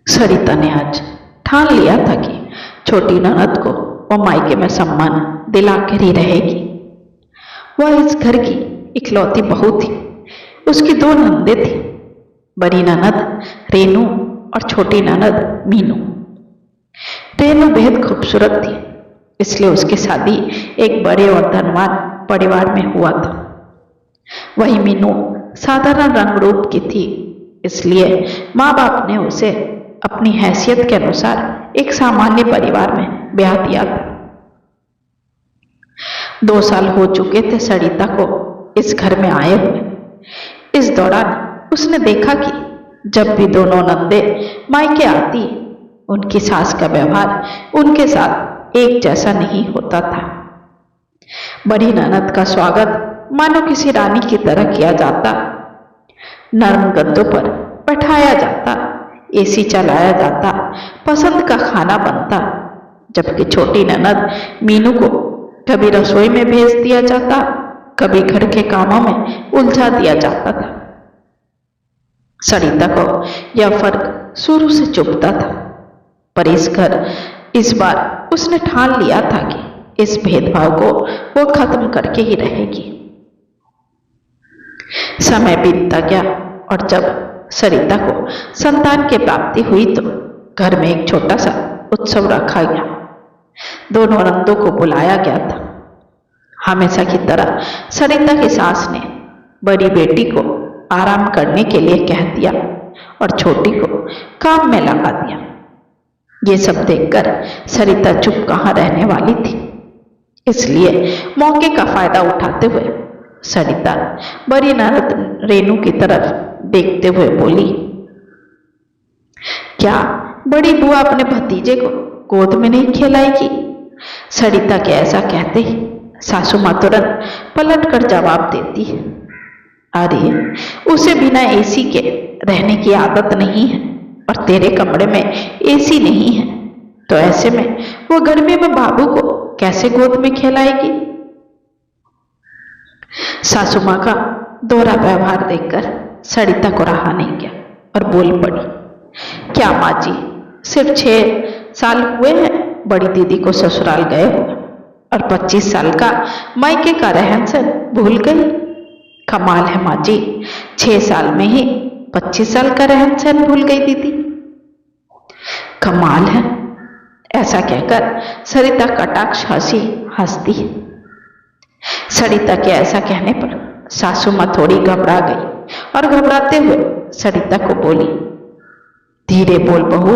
सरिता ने आज ठान लिया था कि छोटी ननद को वो मायके में सम्मान दिला कर ही रहेगी। वह इस घर की इकलौती बहू थी। उसकी दो ननदें थी, बड़ी ननद रेनू और छोटी ननद मीनू। रेनू बेहद खूबसूरत थी, इसलिए उसकी शादी एक बड़े और धनवान परिवार में हुआ था। वही मीनू साधारण रंग रूप की थी, इसलिए माँ बाप ने उसे अपनी हैसियत के अनुसार एक सामान्य परिवार में ब्याह दिया था। 2 साल हो चुके थे सरिता को इस घर में आए हुए। इस दौरान उसने देखा कि जब भी दोनों नंदे मायके आती, उनकी सास का व्यवहार उनके साथ एक जैसा नहीं होता था। बड़ी ननद का स्वागत मानो किसी रानी की तरह किया जाता। नरम गद्दों पर बैठाया जाता, एसी चलाया जाता, पसंद का खाना बनता, जबकि छोटी ननद मीनू को कभी रसोई में भेज दिया जाता, कभी घर के कामों में उलझा दिया जाता था। सरिता को यह फर्क शुरू से चुभता था, पर इस बार उसने ठान लिया था कि इस भेदभाव को वो खत्म करके ही रहेगी। समय बीतता गया और जब सरिता को संतान की प्राप्ति हुई तो घर में एक छोटा सा उत्सव रखा गया। दोनों नंदों को बुलाया गया था। हमेशा की तरह सरिता की सास ने बड़ी बेटी को आराम करने के लिए कह दिया और छोटी को काम में लगा दिया। ये सब देखकर सरिता चुप कहाँ रहने वाली थी, इसलिए मौके का फायदा उठाते हुए सरिता बड़ी ननद रेनू की तरफ देखते हुए बोली, क्या बड़ी बुआ अपने भतीजे को गोद में नहीं खिलाएगी? सरिता के ऐसा कहते ही सासू माँ तुरंत पलट कर जवाब देती है, अरे उसे बिना एसी के रहने की आदत नहीं है और तेरे कमरे में एसी नहीं है, तो ऐसे में वो गर्मी में बाबू को कैसे गोद में खिलाएगी? सासू माँ का दोहरा व्यवहार देखकर सरिता को रहा नहीं गया और बोल पड़ी, क्या माँ जी, सिर्फ 6 साल हुए हैं बड़ी दीदी को ससुराल गए हुए और 25 साल का मायके का रहन सहन भूल गई? कमाल है माँ जी, 6 साल में ही 25 साल का रहन सहन भूल गई दीदी। कमाल है, ऐसा कहकर सरिता कटाक्ष हंसती है। सरिता के ऐसा कहने पर सासू माँ थोड़ी घबरा गई और घबराते हुए सरिता को बोली, धीरे बोल बहू,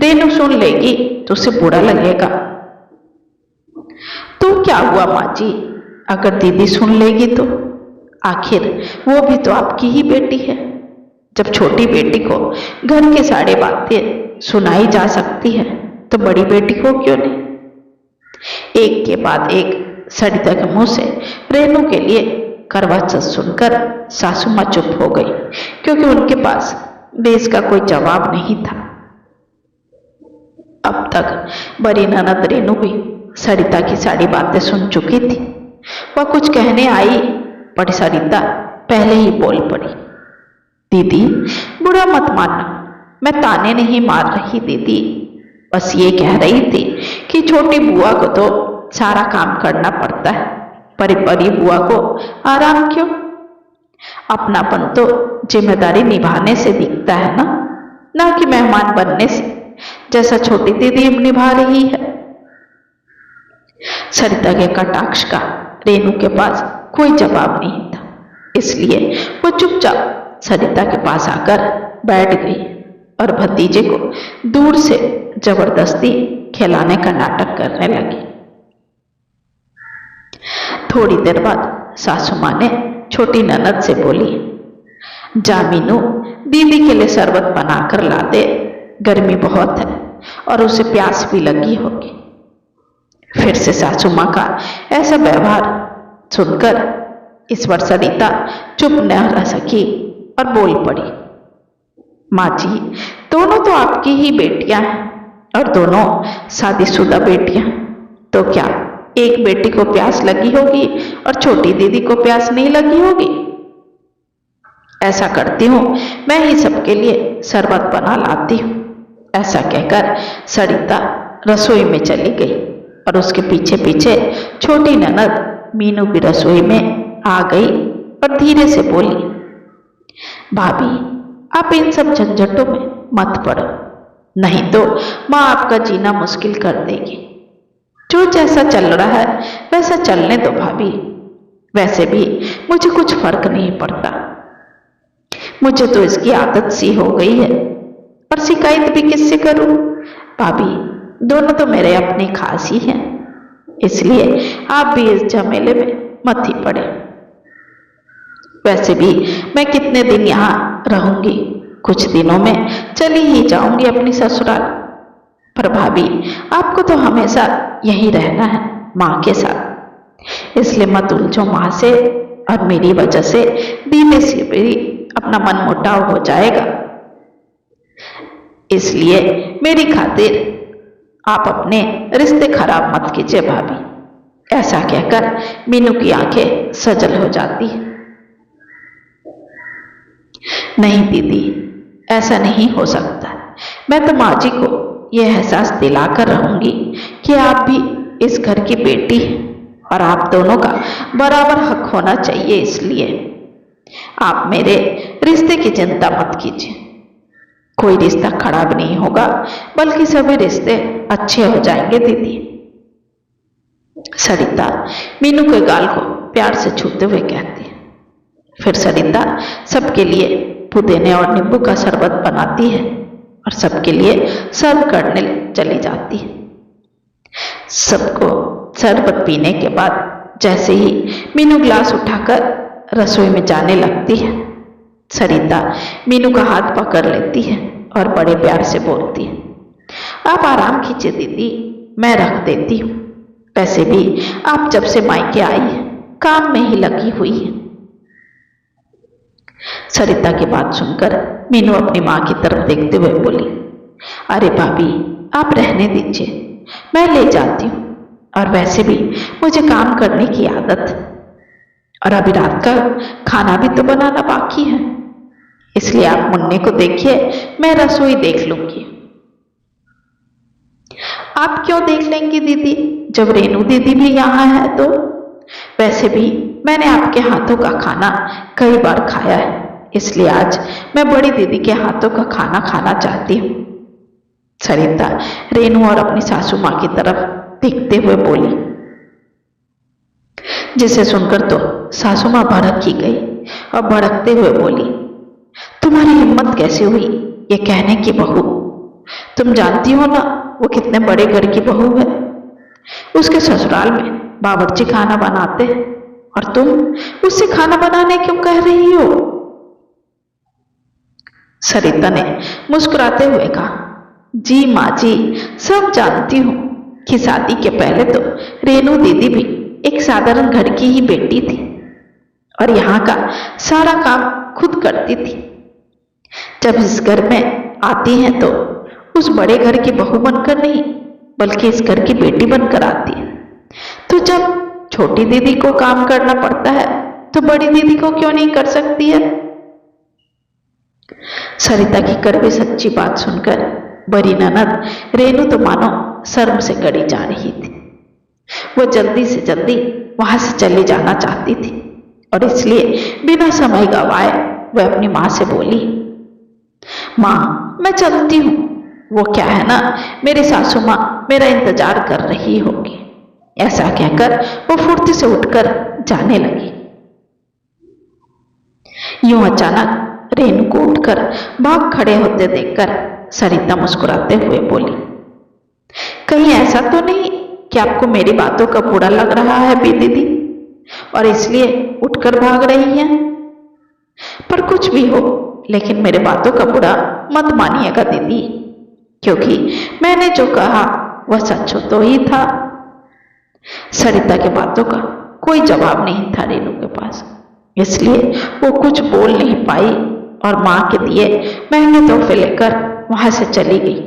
रेनू सुन लेगी तो उसे बुरा लगेगा। तो क्या हुआ माँ जी, अगर दीदी सुन लेगी तो? आखिर वो भी तो आपकी ही बेटी है। जब छोटी बेटी को घर की सारी बातें सुनाई जा सकती है तो बड़ी बेटी को क्यों नहीं? एक के बाद एक सरिता के मुंह से रेनू के लिए करवा चौथ सुनकर सासू माँ चुप हो गई, क्योंकि उनके पास देश का कोई जवाब नहीं था। अब तक बड़ी ननद रेनू भी सरिता की सारी बातें सुन चुकी थी। वह कुछ कहने आई, पर सरिता पहले ही बोल पड़ी, दीदी बुरा मत मानना, मैं ताने नहीं मार रही दीदी, बस ये कह रही थी कि छोटी बुआ को तो सारा काम करना पड़ता है, पर बड़ी बुआ को आराम क्यों? अपनापन तो जिम्मेदारी निभाने से दिखता है ना कि मेहमान बनने से, जैसा छोटी दीदी निभा रही है। सरिता के कटाक्ष का रेनू के पास कोई जवाब नहीं था, इसलिए वो चुपचाप सरिता के पास आकर बैठ गई और भतीजे को दूर से जबरदस्ती खिलाने का नाटक करने लगी। थोड़ी देर बाद सासू माँ ने छोटी ननद से बोली, जा मीनू, दीदी के लिए शरबत बनाकर ला दे, गर्मी बहुत है और उसे प्यास भी लगी होगी। फिर से सासू माँ का ऐसा व्यवहार सुनकर इस बार सरिता चुप न रह सकी और बोल पड़ी, माँ जी, दोनों तो आपकी ही बेटियां हैं और दोनों शादीशुदा बेटियां, तो क्या एक बेटी को प्यास लगी होगी और छोटी दीदी को प्यास नहीं लगी होगी? ऐसा करती हूँ, मैं ही सबके लिए शरबत बना लाती हूँ। ऐसा कहकर सरिता रसोई में चली गई और उसके पीछे पीछे छोटी ननद मीनू भी रसोई में आ गई और धीरे से बोली, भाभी आप इन सब झंझटों में मत पड़ो, नहीं तो माँ आपका जीना मुश्किल कर देगी। जो जैसा चल रहा है वैसा चलने दो भाभी, वैसे भी मुझे कुछ फर्क नहीं पड़ता। मुझे तो इसकी आदत सी हो गई है, और शिकायत भी किससे करूं? भाभी दोनों तो मेरे अपने खास ही हैं, इसलिए आप भी इस झमेले में मत ही पड़े। वैसे भी मैं कितने दिन यहाँ रहूंगी, कुछ दिनों में चली ही जाऊंगी अपनी ससुराल। पर भाभी आपको तो हमेशा यहीं रहना है माँ के साथ, इसलिए मत उलझो माँ से, और मेरी वजह से धीरे से भी अपना मन मुटाव हो जाएगा। इसलिए मेरी खातिर आप अपने रिश्ते खराब मत कीजिए भाभी। ऐसा कहकर मीनू की आंखें सजल हो जाती है। नहीं दीदी, ऐसा नहीं हो सकता। मैं तो माँ जी को यह एहसास दिलाकर रहूंगी कि आप भी इस घर की बेटी हैं और आप दोनों का बराबर हक होना चाहिए। इसलिए आप मेरे रिश्ते की चिंता मत कीजिए। कोई रिश्ता खराब नहीं होगा, बल्कि सभी रिश्ते अच्छे हो जाएंगे दीदी। सरिता मीनू के गाल को प्यार से छूते हुए कहती है। फिर सरिता सबके लिए पुदीने और नींबू का शरबत बनाती है और सबके लिए सर्व करने चली जाती है। सबको शरबत पीने के बाद जैसे ही मीनू ग्लास उठाकर रसोई में जाने लगती है, सरिता मीनू का हाथ पकड़ लेती है और बड़े प्यार से बोलती है, आप आराम कीजिए दीदी, मैं रख देती हूँ। वैसे भी आप जब से मायके आई है काम में ही लगी हुई है। सरिता की बात सुनकर मीनू अपनी माँ की तरफ देखते हुए बोली, अरे भाभी आप रहने दीजिए, मैं ले जाती हूँ, और वैसे भी मुझे काम करने की आदत है, और अभी रात का खाना भी तो बनाना बाकी है। इसलिए आप मुन्ने को देखिए, मैं रसोई देख लूंगी। आप क्यों देख लेंगी दीदी, जब रेनू दीदी भी यहाँ है तो? वैसे भी मैंने आपके हाथों का खाना कई बार खाया है, इसलिए आज मैं बड़ी दीदी के हाथों का खाना खाना चाहती हूँ। सरिता रेनू और अपनी सासू माँ की तरफ देखते हुए बोली, जिसे सुनकर तो सासू माँ भड़क ही गई और भड़कते हुए बोली, तुम्हारी हिम्मत कैसे हुई ये कहने की बहू? तुम जानती हो ना वो कितने बड़े घर की बहू है। उसके ससुराल में बावर्ची खाना बनाते हैं और तुम उससे खाना बनाने क्यों कह रही हो? सरिता ने मुस्कुराते हुए कहा, जी माँ जी, सब जानती हूँ कि शादी के पहले तो रेनू दीदी भी एक साधारण घर की ही बेटी थी और यहाँ का सारा काम खुद करती थी। जब इस घर में आती हैं तो उस बड़े घर की बहू बनकर नहीं, बल्कि इस घर की बेटी बनकर आती है। तो जब छोटी दीदी को काम करना पड़ता है तो बड़ी दीदी को क्यों नहीं कर सकती है? सरिता की कड़वी सच्ची बात सुनकर बड़ी ननद रेनू तो मानो शर्म से गड़ी जा रही थी। वो जल्दी से जल्दी वहां से चली जाना चाहती थी और इसलिए बिना समय गवाए वह अपनी माँ से बोली, माँ मैं चलती हूँ, वो क्या है ना मेरी सासू माँ मेरा इंतजार कर रही होगी। ऐसा कहकर वो फुर्ती से उठकर जाने लगी। यूं अचानक रेनू को उठकर भाग खड़े होते देखकर सरिता मुस्कुराते हुए बोली, कहीं ऐसा तो नहीं कि आपको मेरी बातों का बुरा लग रहा है बी दीदी और इसलिए उठकर भाग रही हैं? पर कुछ भी हो, लेकिन मेरे बातों का बुरा मत मानिएगा दीदी, क्योंकि मैंने जो कहा वह सच तो ही था। सरिता की बातों का कोई जवाब नहीं था रेनू के पास, इसलिए वो कुछ बोल नहीं पाई और माँ के दिए महंगे तोहफे लेकर वहां से चली गई।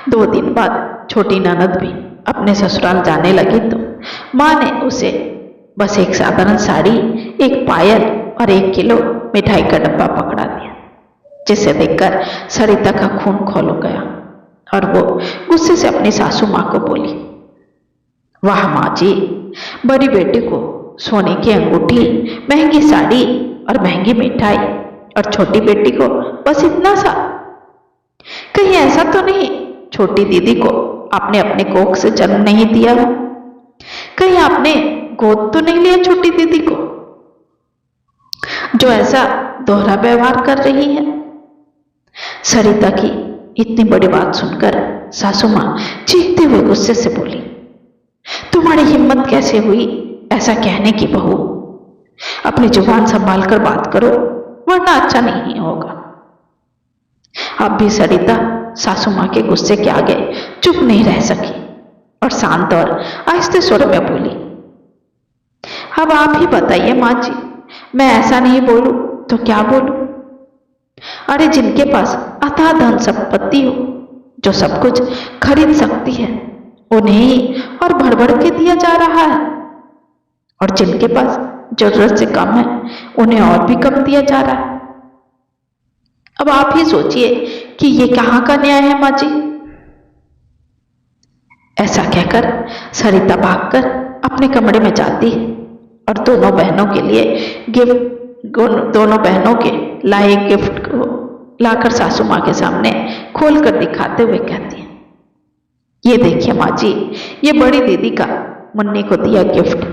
2 दिन बाद छोटी ननद भी अपने ससुराल जाने लगी तो माँ ने उसे बस एक साधारण साड़ी, एक पायल और 1 किलो मिठाई का डब्बा पकड़ा दिया, जिसे देखकर सरिता का खून खौल गया और वो गुस्से से अपनी सासू माँ को बोली, वाह माँ जी, बड़ी बेटी को सोने की अंगूठी, महंगी साड़ी और महंगी मिठाई, और छोटी बेटी को बस इतना सा। कहीं ऐसा तो नहीं छोटी दीदी को आपने अपने कोख से जन्म नहीं दिया हो? कहीं आपने गोद तो नहीं लिया छोटी दीदी को, जो ऐसा दोहरा व्यवहार कर रही है? सरिता की इतनी बड़ी बात सुनकर सासू माँ चीखते हुए गुस्से से बोली, तुम्हारी हिम्मत कैसे हुई ऐसा कहने की बहू? अपनी जुबान संभाल कर बात करो, वरना अच्छा नहीं होगा। अब भी सरिता सासू माँ के गुस्से के आगे चुप नहीं रह सकी और शांत और आहिस्ते स्वर में बोली, अब आप ही बताइए माँ जी, मैं ऐसा नहीं बोलूं तो क्या बोलूं? अरे जिनके पास अथाह धन संपत्ति हो, जो सब कुछ खरीद सकती है, उन्हें ही और भर भर के दिया जा रहा है, और जिनके पास जरूरत से कम है उन्हें और भी कम दिया जा रहा है। अब आप ही सोचिए कि ये कहाँ का न्याय है माँ जी? ऐसा कहकर सरिता भागकर अपने कमरे में जाती है और दोनों बहनों के लाए गिफ्ट को लाकर सासू माँ के सामने खोलकर दिखाते हुए कहती है, ये देखिए माँ जी, ये बड़ी दीदी का मुन्नी को दिया गिफ्ट,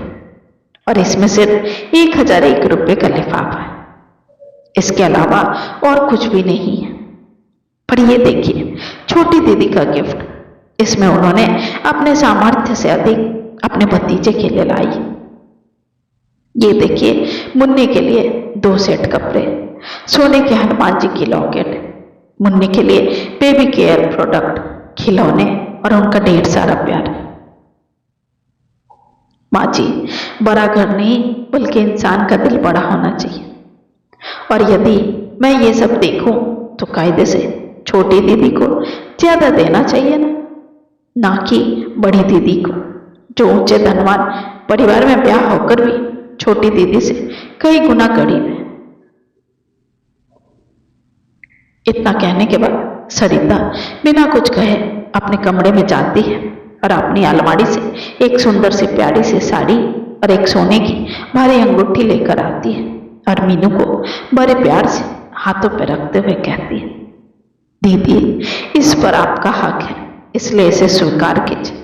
और इसमें सिर्फ 1001 रुपये का लिफाफा है, इसके अलावा और कुछ भी नहीं है। पर ये देखिए छोटी दीदी का गिफ्ट, इसमें उन्होंने अपने सामर्थ्य से अधिक अपने भतीजे के लिए लाई। ये देखिए मुन्नी के लिए 2 सेट कपड़े, सोने के हनुमान जी की लॉकेट, मुन्नी के लिए बेबी केयर प्रोडक्ट, खिलौने और उनका ढेर सारा प्यार। माँ जी, बड़ा घर नहीं बल्कि इंसान का दिल बड़ा होना चाहिए, और यदि मैं ये सब देखूं तो कायदे से छोटी दीदी को ज्यादा देना चाहिए ना कि बड़ी दीदी को, जो ऊंचे धनवान परिवार में ब्याह होकर भी छोटी दीदी से कई गुना गरीब है। इतना कहने के बाद सरिता बिना कुछ कहे अपने कमरे में जाती है और अपनी अलमारी से एक सुंदर सी प्यारी सी साड़ी और एक सोने की भारी अंगूठी लेकर आती है और मीनू को बड़े प्यार से हाथों पर रखते हुए कहती है, दीदी, इस पर आपका हक है, इसलिए इसे स्वीकार कीजिए।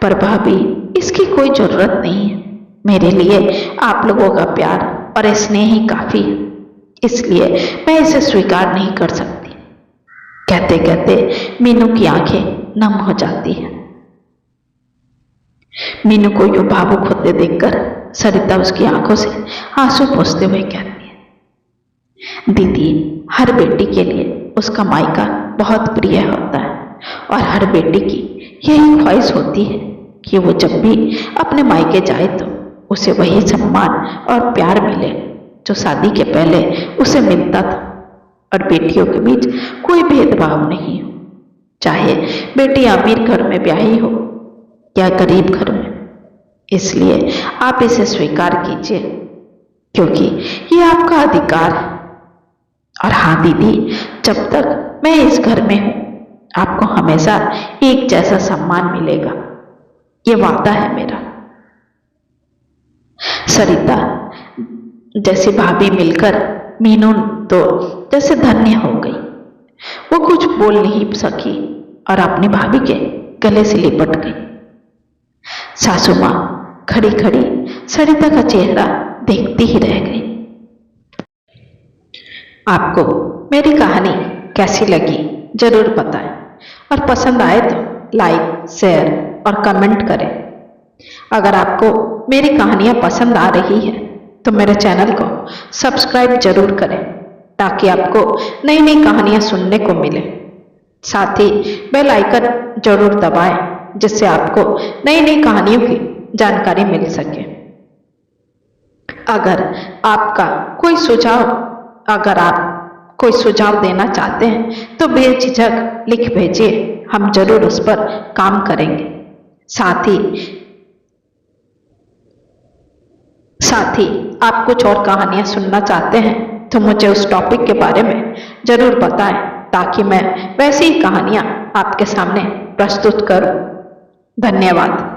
पर भाभी, इसकी कोई जरूरत नहीं है, मेरे लिए आप लोगों का प्यार और स्नेह ही काफी है, इसलिए मैं इसे स्वीकार नहीं कर सकती। कहते कहते मीनू की आंखें नम हो जाती हैं। मीनू को यूं भावुक होते देखकर सरिता उसकी आंखों से आंसू पोंछते हुए कहती है, दीदी, हर बेटी के लिए उसका मायका बहुत प्रिय होता है, और हर बेटी की यही ख्वाहिश होती है कि वो जब भी अपने मायके जाए तो उसे वही सम्मान और प्यार मिले जो शादी के पहले उसे मिलता था, और बेटियों के बीच कोई भेदभाव नहीं हो, चाहे बेटी अमीर घर में ब्याही हो या गरीब घर में। इसलिए आप इसे स्वीकार कीजिए, क्योंकि ये आपका अधिकार है। और हाँ दीदी, जब तक मैं इस घर में हूं, आपको हमेशा एक जैसा सम्मान मिलेगा, ये वादा है मेरा। सरिता जैसी भाभी मिलकर मीनू तो जैसे धन्य हो गई। वो कुछ बोल नहीं सकी और अपनी भाभी के गले से लिपट गई। सासू माँ खड़ी खड़ी सरिता का चेहरा देखती ही रह गई। आपको मेरी कहानी कैसी लगी जरूर बताएं, और पसंद आए तो लाइक, शेयर और कमेंट करें। अगर आपको मेरी कहानियाँ पसंद आ रही है तो मेरे चैनल को सब्सक्राइब जरूर करें, ताकि आपको नई नई कहानियाँ सुनने को मिले। साथ ही बेल आइकन जरूर दबाएं, जिससे आपको नई नई कहानियों की जानकारी मिल सके। अगर आप कोई सुझाव देना चाहते हैं तो बेझिझक लिख भेजिए, हम जरूर उस पर काम करेंगे। साथ ही साथ ही आप कुछ और कहानियां सुनना चाहते हैं तो मुझे उस टॉपिक के बारे में जरूर बताएं, ताकि मैं वैसी ही कहानियां आपके सामने प्रस्तुत करूं। धन्यवाद।